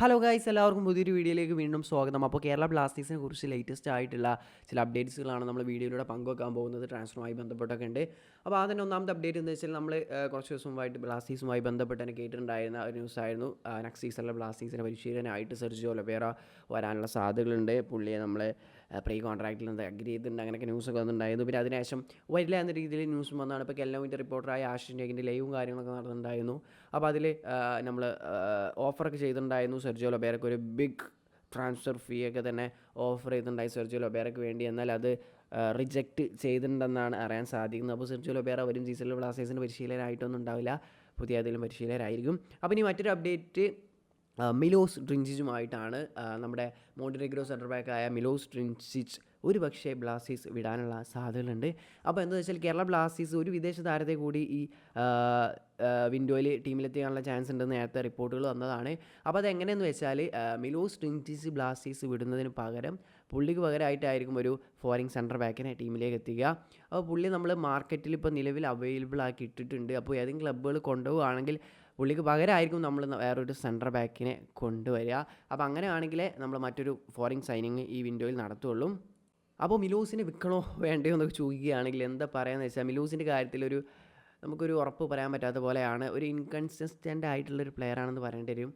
Hello guys, എല്ലാവർക്കും പുതിയൊരു വീഡിയോയിലേക്ക് വീണ്ടും സ്വാഗതം. അപ്പോൾ കേരള ബ്ലാസ്റ്റേഴ്സിനെ കുറിച്ച് ലേറ്റസ്റ്റ് ആയിട്ടുള്ള ചില അപ്ഡേറ്റ്സുകളാണ് നമ്മൾ വീഡിയോയിലൂടെ പങ്കുവെക്കാൻ പോകുന്നത്. ട്രാൻസ്ഫറുമായി ബന്ധപ്പെട്ടൊക്കെ ഉണ്ട്. അപ്പോൾ അതിൻ്റെ ഒന്നാമത്തെ അപ്ഡേറ്റ് എന്ന് വെച്ചാൽ നമ്മൾ കുറച്ച് ദിവസമായിട്ട് ബ്ലാസ്റ്റേഴ്സുമായി ബന്ധപ്പെട്ട് തന്നെ കേട്ടിട്ടുണ്ടായിരുന്ന ഒരു ന്യൂസായിരുന്നു. നെക്സ്റ്റ് സീസണിലെ ബ്ലാസ്റ്റേഴ്സിൻ്റെ പരിശീലനമായിട്ട് സെർജിയോ ഒലിവേറ വരാനുള്ള സാധ്യതകളുണ്ട്. പുള്ളിയെ നമ്മൾ പ്രീ കോൺട്രാക്റ്റിൽ നിന്ന് അഗ്രി ചെയ്തിട്ടുണ്ട്, അങ്ങനെയൊക്കെ ന്യൂസൊക്കെ വന്നിട്ടുണ്ടായിരുന്നു. പിന്നെ അതിനുശേഷം വരില്ല എന്ന രീതിയിൽ ന്യൂസും വന്നതാണ്. ഇപ്പോൾ കെല്ലവിൻ്റെ റിപ്പോർട്ടറായ ആഷിൻ ജേക്കിൻ്റെ ലൈവും കാര്യങ്ങളൊക്കെ നടന്നിട്ടുണ്ടായിരുന്നു. അപ്പോൾ അതിൽ നമ്മൾ ഓഫറൊക്കെ ചെയ്തിട്ടുണ്ടായിരുന്നു സെർജിയോ ലൊബേറയ്ക്ക് ഒരു ബിഗ് ട്രാൻസ്ഫർ ഫീ ഒക്കെ തന്നെ ഓഫർ ചെയ്തിട്ടുണ്ടായി സെർജിയോ ലൊബേറയ്ക്ക് വേണ്ടി. എന്നാൽ അത് റിജക്റ്റ് ചെയ്തിട്ടുണ്ടെന്നാണ് അറിയാൻ സാധിക്കുന്നത്. അപ്പോൾ സെർജിയോ ലൊബേറ വരും സീസണിൽ ബ്ലാസ്റ്റേഴ്സിൻ്റെ പരിശീലനമായിട്ടൊന്നും ഉണ്ടാവില്ല, പുതിയ ഏതെങ്കിലും പരിശീലകരായിരിക്കും. അപ്പോൾ ഇനി മറ്റൊരു അപ്ഡേറ്റ് മിലോസ് ഡ്രിഞ്ചിച്ചുമായിട്ടാണ്. നമ്മുടെ മോണ്ടിനെഗ്രോ സെൻറ്റർ ബാക്കായ മിലോസ് ഡ്രിഞ്ചിച്ച് ഒരു പക്ഷേ ബ്ലാസ്റ്റേഴ്സ് വിടാനുള്ള സാധ്യതകളുണ്ട്. അപ്പോൾ എന്താ വെച്ചാൽ കേരള ബ്ലാസ്റ്റേഴ്സ് ഒരു വിദേശ താരത്തെ കൂടി ഈ വിൻഡോയിൽ ടീമിലെത്തിക്കാനുള്ള ചാൻസ് ഉണ്ടെന്ന് നേരത്തെ റിപ്പോർട്ടുകൾ വന്നതാണ്. അപ്പോൾ അതെങ്ങനെയെന്ന് വെച്ചാൽ മിലോസ് ഡ്രിഞ്ചിച്ച് ബ്ലാസ്റ്റേഴ്സ് വിടുന്നതിന് പകരം പുള്ളിക്ക് പകരമായിട്ടായിരിക്കും ഒരു ഫോറിൻ സെൻറ്റർ ബാക്കിനെ ടീമിലേക്ക് എത്തിക്കുക. അപ്പോൾ പുള്ളി നമ്മൾ മാർക്കറ്റിൽ ഇപ്പോൾ നിലവിൽ അവൈലബിൾ ആക്കി ഇട്ടിട്ടുണ്ട്. അപ്പോൾ ഏതെങ്കിലും ക്ലബ്ബുകൾ കൊണ്ടുപോവുകയാണെങ്കിൽ പുള്ളിക്ക് പകരമായിരിക്കും നമ്മൾ വേറൊരു സെൻറ്റർ ബാക്കിനെ കൊണ്ടുവരിക. അപ്പോൾ അങ്ങനെയാണെങ്കിൽ നമ്മൾ മറ്റൊരു ഫോറിൻ സൈനിങ് ഈ വിൻഡോയിൽ നടത്തുള്ളൂ. അപ്പോൾ മിലോസിനെ വിൽക്കണോ വേണ്ടയോ എന്നൊക്കെ ചോദിക്കുകയാണെങ്കിൽ എന്താ പറയുകയെന്ന് വെച്ചാൽ മിലോസിൻ്റെ കാര്യത്തിലൊരു നമുക്കൊരു ഉറപ്പ് പറയാൻ പറ്റാത്ത പോലെയാണ്. ഒരു ഇൻകൺസിസ്റ്റൻ്റ് ആയിട്ടുള്ളൊരു പ്ലെയറാണെന്ന് പറയേണ്ടി വരും.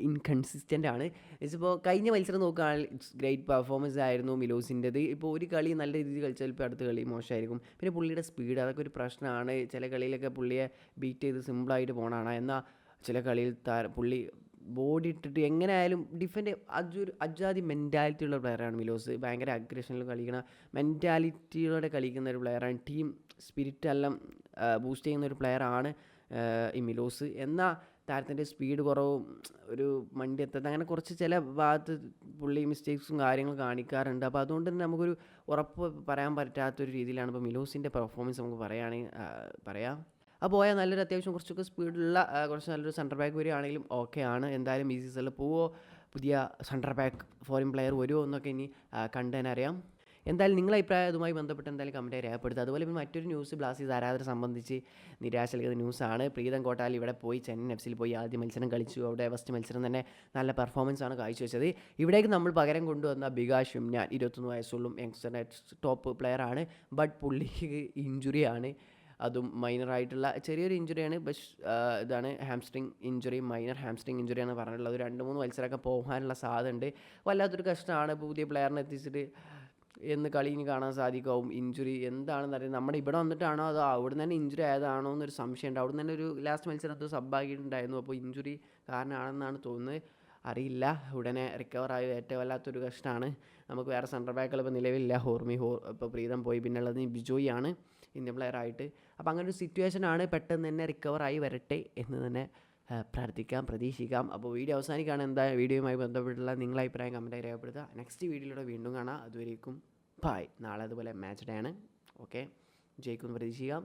ഇൻകൺസിസ്റ്റൻ്റ് ആണ്. ഇപ്പോൾ കഴിഞ്ഞ മത്സരം നോക്കുകയാണെങ്കിൽ ഇറ്റ്സ് ഗ്രേറ്റ് പെർഫോമൻസ് ആയിരുന്നു മിലോസിൻ്റെത്. ഇപ്പോൾ ഒരു കളി നല്ല രീതിയിൽ കളിച്ചാൽ ഇപ്പോൾ അടുത്ത കളി മോശമായിരിക്കും. പിന്നെ പുള്ളിയുടെ സ്പീഡ് അതൊക്കെ ഒരു പ്രശ്നമാണ്. ചില കളിയിലൊക്കെ പുള്ളിയെ ബീറ്റ് ചെയ്ത് സിമ്പിളായിട്ട് പോകണതാണ്. എന്നാൽ ചില കളിയിൽ പുള്ളി ബോഡി ഇട്ടിട്ട് എങ്ങനെയായാലും ഡിഫെൻഡ് അജാതി മെൻറ്റാലിറ്റി ഉള്ള പ്ലെയറാണ് മിലോസ്. ഭയങ്കര അഗ്രഷനിൽ കളിക്കുന്ന മെൻറ്റാലിറ്റിയോടെ കളിക്കുന്ന ഒരു പ്ലെയറാണ്. ടീം സ്പിരിറ്റ് എല്ലാം ബൂസ്റ്റ് ചെയ്യുന്ന ഒരു പ്ലെയറാണ് ഈ മിലോസ്. എന്നാൽ താരത്തിൻ്റെ സ്പീഡ് കുറവും ഒരു മണ്ടി എത്താത്ത അങ്ങനെ കുറച്ച് ചില ഭാഗത്ത് പുള്ളി മിസ്റ്റേക്സും കാര്യങ്ങളും കാണിക്കാറുണ്ട്. അപ്പോൾ അതുകൊണ്ട് തന്നെ നമുക്കൊരു ഉറപ്പ് പറയാൻ പറ്റാത്തൊരു രീതിയിലാണ് ഇപ്പോൾ മിലോസിൻ്റെ പെർഫോമൻസ് നമുക്ക് പറയാം. അപ്പോൾ പോയാൽ നല്ലൊരു അത്യാവശ്യം കുറച്ചൊക്കെ സ്പീഡുള്ള കുറച്ച് നല്ലൊരു സെൻറ്റർ ബാക്ക് വരികയാണെങ്കിലും ഓക്കെ ആണ്. എന്തായാലും ഈ സീസണിൽ പോവോ, പുതിയ സെൻറ്റർ ബാക്ക് ഫോറിൻ പ്ലെയർ വരുമോ എന്നൊക്കെ ഇനി കണ്ടു തന്നെ അറിയാം. എന്തായാലും നിങ്ങളുടെ അഭിപ്രായം അതുമായി ബന്ധപ്പെട്ട് എന്തായാലും കമൻറ്റായി രേഖപ്പെടുത്തുക. അതുപോലെ പിന്നെ മറ്റൊരു ന്യൂസ് ബ്ലാസ്റ്റേഴ്സ് ആരാധകരെ സംബന്ധിച്ച് നിരാശ നൽകുന്ന ന്യൂസാണ്. പ്രീതം കോട്ടാൽ ഇവിടെ പോയി ചെന്നൈയിൻ എഫ് സിയിൽ പോയി ആദ്യ മത്സരം കളിച്ചു. അവിടെ ഫസ്റ്റ് മത്സരം തന്നെ നല്ല പെർഫോമൻസാണ് കാഴ്ചവെച്ചത്. ഇവിടേക്ക് നമ്മൾ പകരം കൊണ്ടുവന്ന ബികാഷ് ഷിംനാൻ 21 വയസ്സുള്ള യങ്സ്റ്റർ ടോപ്പ് പ്ലെയറാണ്. ബട്ട് പുള്ളിക്ക് ഇഞ്ചുറിയാണ്. അതും മൈനറായിട്ടുള്ള ചെറിയൊരു ഇഞ്ചുറിയാണ്. ഇതാണ് ഹാംസ്ട്രിങ് ഇഞ്ചുറി, മൈനർ ഹാംസ്ട്രിങ് ഇഞ്ചുറിയാണ് പറഞ്ഞിട്ടുള്ളത്. 2-3 മത്സരമൊക്കെ പോകാനുള്ള സാധ്യത ഉണ്ട്. വല്ലാത്തൊരു കഷ്ടമാണ്. പുതിയ പ്ലെയറിനെ എത്തിച്ചിട്ട് എന്ന് കളി ഇനി കാണാൻ സാധിക്കാവും. ഇഞ്ചുറി എന്താണെന്ന് അറിയാം. നമ്മുടെ ഇവിടെ വന്നിട്ടാണോ അതോ അവിടെ നിന്ന് തന്നെ ഇഞ്ചുറി ആയതാണോ എന്നൊരു സംശയമുണ്ട്. അവിടെ നിന്ന് തന്നെ ഒരു ലാസ്റ്റ് മത്സരത്തിൽ സബ്ബാക്കിയിട്ടുണ്ടായിരുന്നു. അപ്പോൾ ഇഞ്ചുറി കാരണമാണെന്നാണ് തോന്നുന്നത്, അറിയില്ല. ഉടനെ റിക്കവറായി. ഏറ്റവും വല്ലാത്തൊരു കഷ്ടമാണ്. നമുക്ക് വേറെ സെൻറ്റർ ബാക്കുകൾ ഇപ്പോൾ നിലവിലില്ല. ഇപ്പോൾ പ്രീതം പോയി, പിന്നുള്ളത് ബിജോയി ആണ് ഇന്ത്യൻ പ്ലെയറായിട്ട്. അപ്പോൾ അങ്ങനെ ഒരു സിറ്റുവേഷനാണ്. പെട്ടെന്ന് തന്നെ റിക്കവറായി വരട്ടെ എന്ന് തന്നെ പ്രാർത്ഥിക്കാം, പ്രതീക്ഷിക്കാം. അപ്പോൾ വീഡിയോ അവസാനിക്കുകയാണ്. എന്താ വീഡിയോയുമായി ബന്ധപ്പെട്ടുള്ള നിങ്ങളുടെ അഭിപ്രായം കമൻറ്റായി രേഖപ്പെടുത്തുക. നെക്സ്റ്റ് വീഡിയോയിലൂടെ വീണ്ടും കാണാം. അതുവരേക്കും ബായ്. നാളെ അതുപോലെ മാച്ച് ഡേ ആണ്. ഓക്കെ, ജയിക്കുമെന്ന് പ്രതീക്ഷിക്കാം.